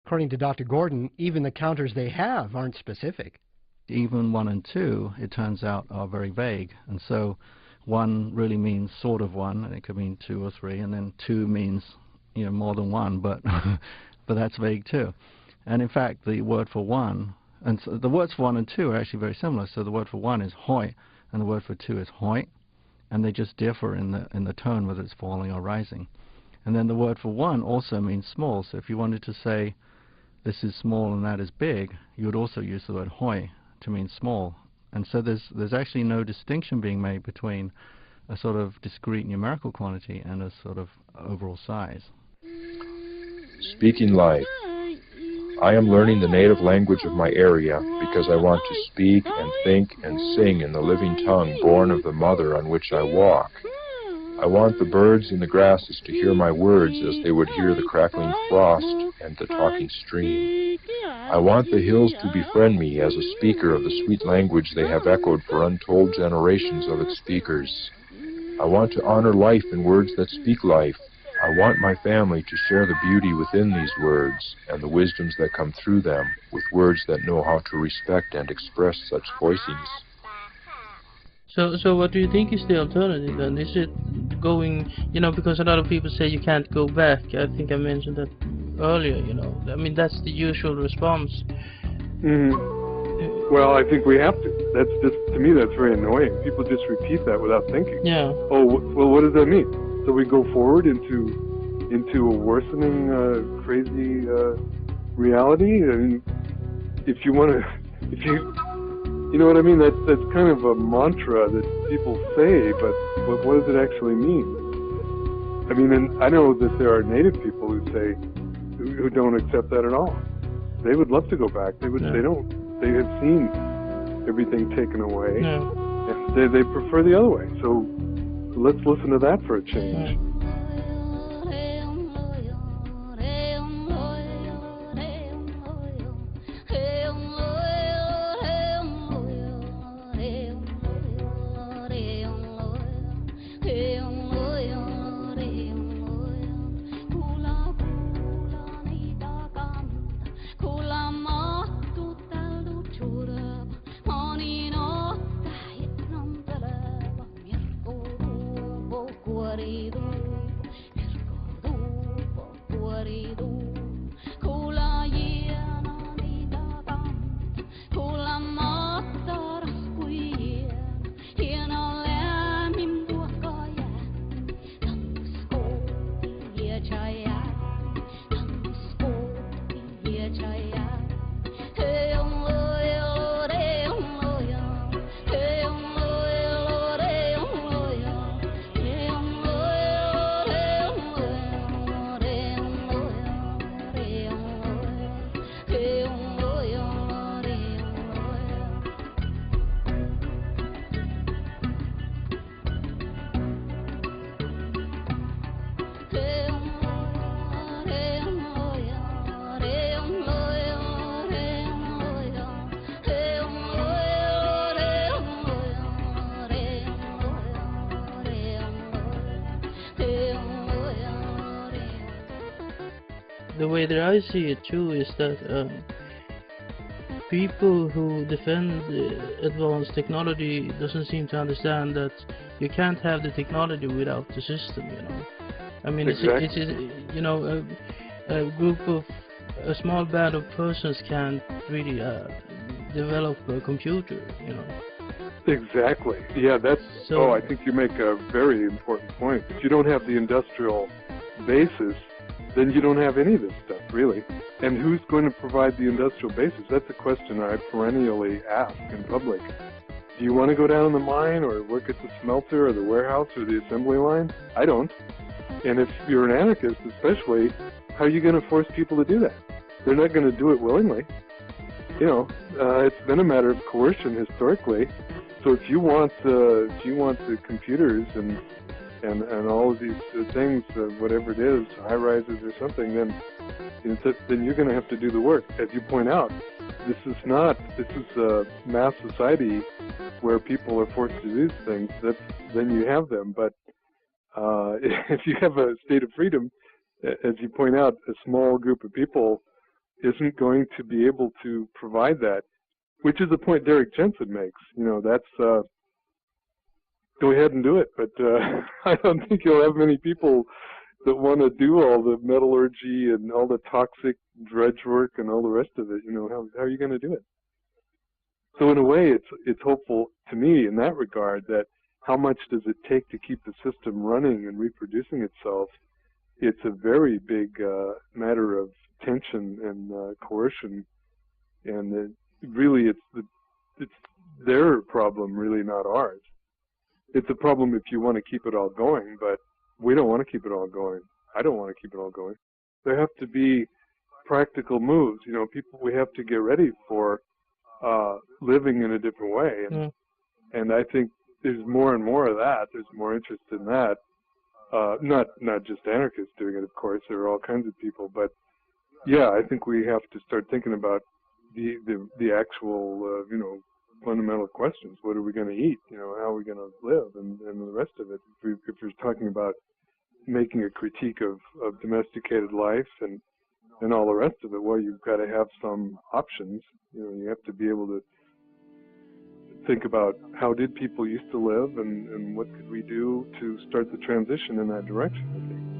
according to Dr. Gordon, even the counters they have aren't specific. Even 1 and 2, it turns out, are very vague. And so 1 really means sort of 1, and it could mean 2 or 3, and then 2 means, you know, more than 1, but but that's vague too. And in fact, the word for 1, and so the words for 1 and 2 are actually very similar. So the word for 1 is hoi, and the word for 2 is hoi, and they just differ in the tone, whether it's falling or rising. And then the word for 1 also means small. So if you wanted to say this is small and that is big, you would also use the word hoi to mean small. And so there's actually no distinction being made between a sort of discrete numerical quantity and a sort of overall size. Speaking life. I am learning the native language of my area because I want to speak and think and sing in the living tongue born of the mother on which I walk. I want the birds in the grasses to hear my words as they would hear the crackling frost and the talking stream. I want the hills to befriend me as a speaker of the sweet language they have echoed for untold generations of its speakers. I want to honor life in words that speak life. I want my family to share the beauty within these words and the wisdoms that come through them with words that know how to respect and express such voicings. So what do you think is the alternative then? Is it going, you know, because a lot of people say you can't go back. I think I mentioned that earlier, you know. I mean, that's the usual response. Well, I think we have to. That's just, to me, that's very annoying. People just repeat that without thinking. Yeah. Oh, well, what does that mean? So we go forward into a worsening, crazy reality? And if you want to, you know what I mean? That's kind of a mantra that people say, but what does it actually mean? I mean, and I know that there are native people who say, who don't accept that at all. They would love to go back. They would. They don't. They have seen everything taken away, and they prefer the other way. So let's listen to that for a change. The way that I see it too is that people who defend advanced technology doesn't seem to understand that you can't have the technology without the system, you know. I mean, Exactly. it's you know, a group of, a small band of persons can't really develop a computer, you know. Exactly. Yeah, that's. So, I think you make a very important point. If you don't have the industrial basis, then you don't have any of this stuff, really. And who's going to provide the industrial basis? That's a question I perennially ask in public. Do you want to go down in the mine or work at the smelter or the warehouse or the assembly line? I don't. And if you're an anarchist especially, how are you going to force people to do that? They're not going to do it willingly. You know, it's been a matter of coercion historically. So if you want the computers and all of these things, whatever it is, high rises or something, then you're going to have to do the work. As you point out, this is a mass society where people are forced to do things. Then you have them. But if you have a state of freedom, as you point out, a small group of people isn't going to be able to provide that, which is the point Derek Jensen makes. You know, that's go ahead and do it, but I don't think you'll have many people that want to do all the metallurgy and all the toxic dredge work and all the rest of it. You know, how are you going to do it? So in a way, it's hopeful to me in that regard that how much does it take to keep the system running and reproducing itself? It's a very big matter of tension and coercion, and really it's their problem, really not ours. It's a problem if you want to keep it all going, but we don't want to keep it all going. I don't want to keep it all going. There have to be practical moves. You know, we have to get ready for living in a different way, and I think there's more and more of that. There's more interest in that. Not just anarchists doing it, of course. There are all kinds of people, but yeah, I think we have to start thinking about the actual fundamental questions. What are we going to eat? You know, how are we going to live, and the rest of it. If you're talking about making a critique of domesticated life and all the rest of it, well, you've got to have some options. You know, you have to be able to think about how did people used to live, and what could we do to start the transition in that direction, I think.